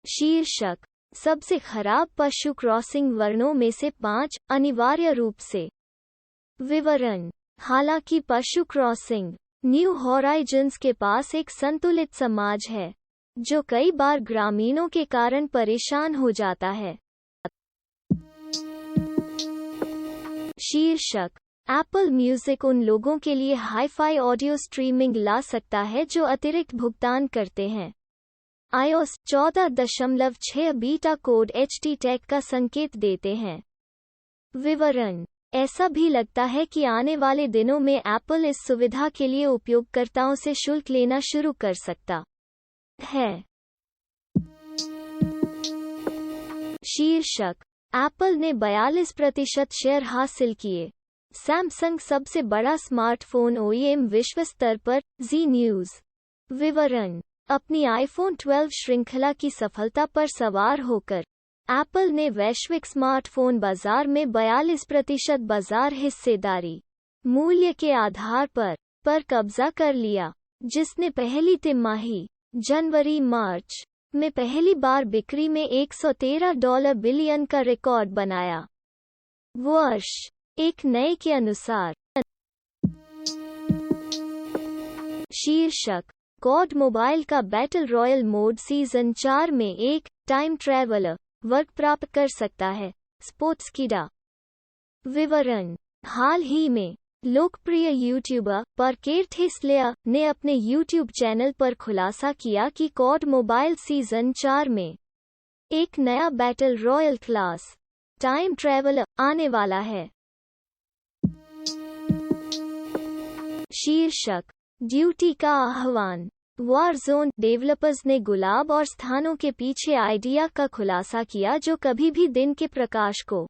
शीर्षक: सबसे खराब पशु क्रॉसिंग वर्णों में से 5, अनिवार्य रूप से। विवरण: हालांकि पशु क्रॉसिंग न्यू हॉराइजन्स के पास एक संतुलित समाज है, जो कई बार ग्रामीणों के कारण परेशान हो जाता है। शीर्षक: एप्पल म्यूजिक उन लोगों के लिए हाई-फाई ऑडियो स्ट्रीमिंग ला सकता है जो अतिरिक्त भुगतान करते हैं। iOS 14.6 बीटा कोड HT-TEC का संकेत देते हैं। विवरण: ऐसा भी लगता है कि आने वाले दिनों में एप्पल इस सुविधा के लिए उपयोगकर्ताओं से शुल्क लेना शुरू कर सकता है। शीर्षक: एप्पल ने 42% शेयर हासिल किए। सैमसंग सबसे बड़ा स्मार्टफोन OEM विश्व स्तर पर, जी न्यूज़। विवरण: अपनी आईफोन 12 श्रृंखला की सफलता पर सवार होकर एप्पल ने वैश्विक स्मार्टफोन बाजार में 42% बाजार हिस्सेदारी मूल्य के आधार पर कब्जा कर लिया, जिसने पहली तिमाही जनवरी-मार्च में पहली बार बिक्री में $113 बिलियन का रिकॉर्ड बनाया। वर्ष एक नए के अनुसार। शीर्षक: कॉड मोबाइल का बैटल रॉयल मोड सीजन 4 में एक टाइम ट्रैवलर वर्ग प्राप्त कर सकता है, स्पोर्ट्सकीडा। विवरण: हाल ही में लोकप्रिय यूट्यूबर परकेर्थेस्लेयर ने अपने यूट्यूब चैनल पर खुलासा किया कि कॉड मोबाइल सीजन 4 में एक नया battle royal class time traveller आने वाला है। शीर्षक: ड्यूटी का आह्वान। वॉरज़ोन डेवलपर्स ने गुलाब और स्थानों के पीछे आइडिया का खुलासा किया जो कभी भी दिन के प्रकाश को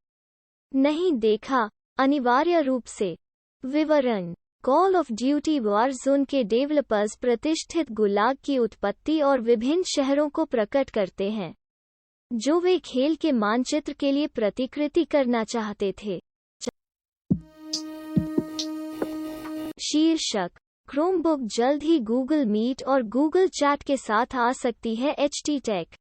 नहीं देखा, अनिवार्य रूप से। विवरण: कॉल ऑफ ड्यूटी वॉरज़ोन के डेवलपर्स प्रतिष्ठित गुलाग की उत्पत्ति और विभिन्न शहरों को प्रकट करते हैं, जो वे खेल के मानचित्र के लिए प्रतिकृति करना चाहते थे। शीर्षक: क्रोमबुक जल्द ही गूगल मीट और गूगल चैट के साथ आ सकती है HT-TEC।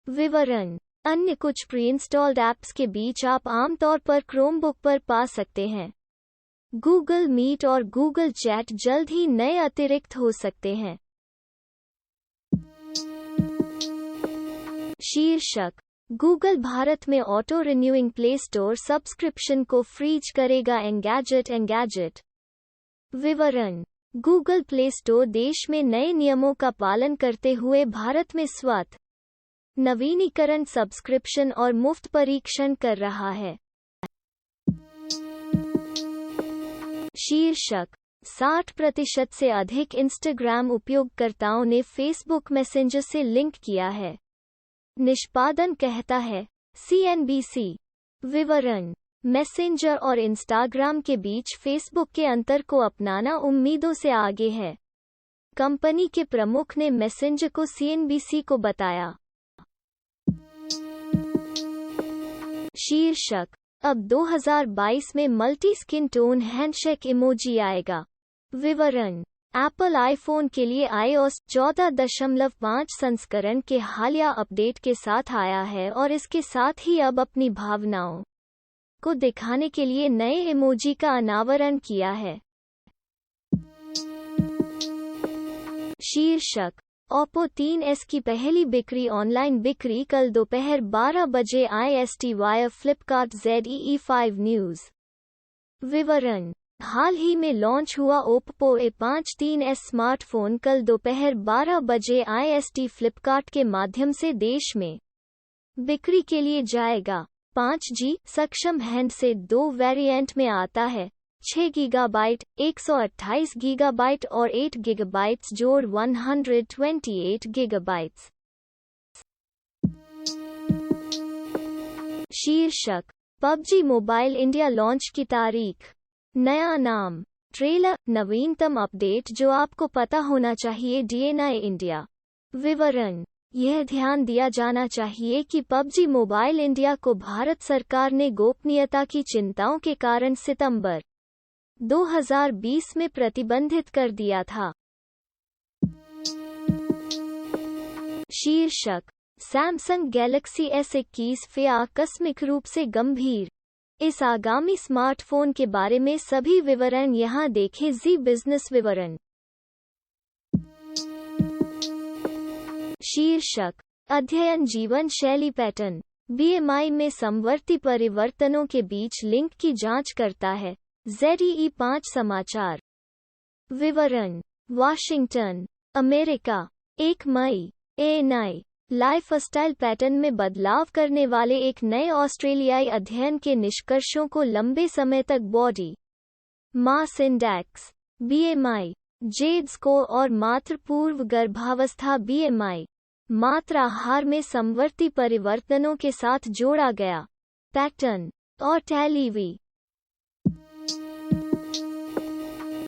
विवरण: अन्य कुछ प्री-इंस्टॉल्ड ऐप्स के बीच आप आमतौर पर क्रोमबुक पर पा सकते हैं। गूगल मीट और गूगल चैट जल्द ही नए अतिरिक्त हो सकते हैं। शीर्षक: गूगल भारत में auto renewing play store subscription को फ्रीज करेगा एंगेजेट। विवरण: गूगल प्ले स्टोर देश में नए नियमों का पालन करते हुए भारत में स्वत नवीनीकरण सब्सक्रिप्शन और मुफ्त परीक्षण कर रहा है। शीर्षक: 60% से अधिक इंस्टाग्राम उपयोगकर्ताओं ने फेसबुक मैसेंजर से लिंक किया है, निष्पादन कहता है, CNBC। विवरण: मैसेंजर और इंस्टाग्राम के बीच फेसबुक के अंतर को अपनाना उम्मीदों से आगे है, कंपनी के प्रमुख ने मैसेंजर को CNBC को बताया। शीर्षक: अब 2022 में multi skin tone handshake emoji आएगा। विवरण: एप्पल आईफोन के लिए iOS 14.5 संस्करण के हालिया अपडेट के साथ आया है और इसके साथ ही अब अपनी भावनाओं को दिखाने के लिए नए इमोजी का अनावरण किया है। शीर्षक: Oppo 3S की पहली बिक्री ऑनलाइन बिक्री कल दोपहर 12 बजे IST via Flipkart ZEE5 news. विवरण: हाल ही में लॉन्च हुआ Oppo A5 3S स्मार्टफोन कल दोपहर 12 बजे IST फ्लिपकार्ट के माध्यम से देश में बिक्री के लिए जाएगा। 5G सक्षम हैंडसेट 2 वेरिएंट में आता है, 6 गीगाबाइट, 128 गीगाबाइट और 8 गीगाबाइट्स जोड़ 128 गीगाबाइट्स। शीर्षक: PUBG मोबाइल इंडिया लॉन्च की तारीख, नया नाम, ट्रेलर, नवीनतम अपडेट जो आपको पता होना चाहिए DNI इंडिया। विवरण: यह ध्यान दिया जाना चाहिए कि PUBG मोबाइल इंडिया को भारत सरकार ने गोपनीयता की चिंताओं के कारण सितंबर 2020 में प्रतिबंधित कर दिया था। शीर्षक: सैमसंग गैलेक्सी S21 FE आकस्मिक रूप से गंभीर। इस आगामी स्मार्टफोन के बारे में सभी विवरण यहाँ देखें। जी बिजनेस विवरण। शीर्षक, अध्ययन जीवन शैली पैटर्न BMI में समवर्ती परिवर्तनों के बीच लिंक की जांच करता है। ZEE 5 समाचार। विवरण, वाशिंगटन, अमेरिका। 1 मई। ANI लाइफस्टाइल पैटर्न में बदलाव करने वाले एक नए ऑस्ट्रेलियाई अध्ययन के निष्कर्षों को लंबे समय तक body mass index BMI, Z score और मात्र पूर्व गर्भावस्था BMI, मात्र आहार में समवर्ती परिवर्तनों के साथ जोड़ा गया। पैटर्न और टेलीवी।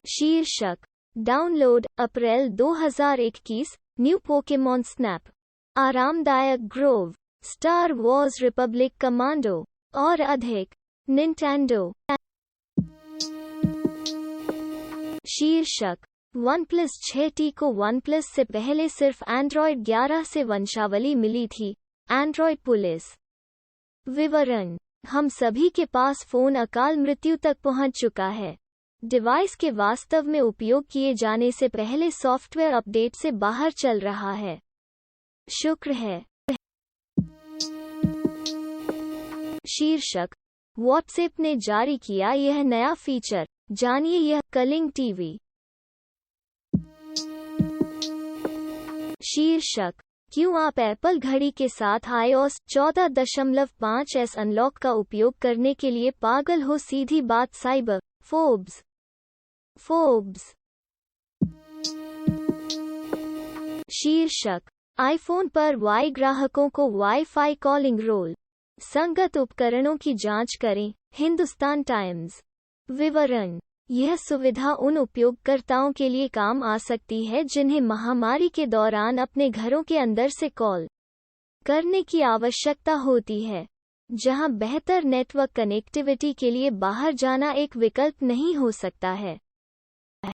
शीर्षक, डाउनलोड, अप्रैल 2021, न्यू पोकेमॉन स्नैप, आरामदायक Grove, star Wars Republic commando और अधिक, निंटेंडो। शीर्षक, OnePlus 6T को OnePlus से पहले सिर्फ Android 11 से वंशावली मिली थी। Android police. विवरण, हम सभी के पास फोन अकाल मृत्यु तक पहुंच चुका है। डिवाइस के वास्तव में उपयोग किए जाने से पहले सॉफ्टवेयर अपडेट से बाहर चल रहा है। शुक्र है। शीर्षक, व्हाट्सएप ने जारी किया यह नया फीचर, जानिए यह। कलिंग टीवी। शीर्षक, क्यों आप एप्पल घड़ी के साथ iOS 14.5s अनलॉक का उपयोग करने के लिए पागल हो। सीधी बात। Cyber Forbes. शीर्षक, आईफोन पर वाई ग्राहकों को वाईफाई कॉलिंग रोल, संगत उपकरणों की जांच करें। हिंदुस्तान टाइम्स। विवरण, यह सुविधा उन उपयोगकर्ताओं के लिए काम आ सकती है जिन्हें महामारी के दौरान अपने घरों के अंदर से कॉल करने की आवश्यकता होती है, जहां बेहतर नेटवर्क कनेक्टिविटी के लिए बाहर जाना एक विकल्प नहीं हो सकता है।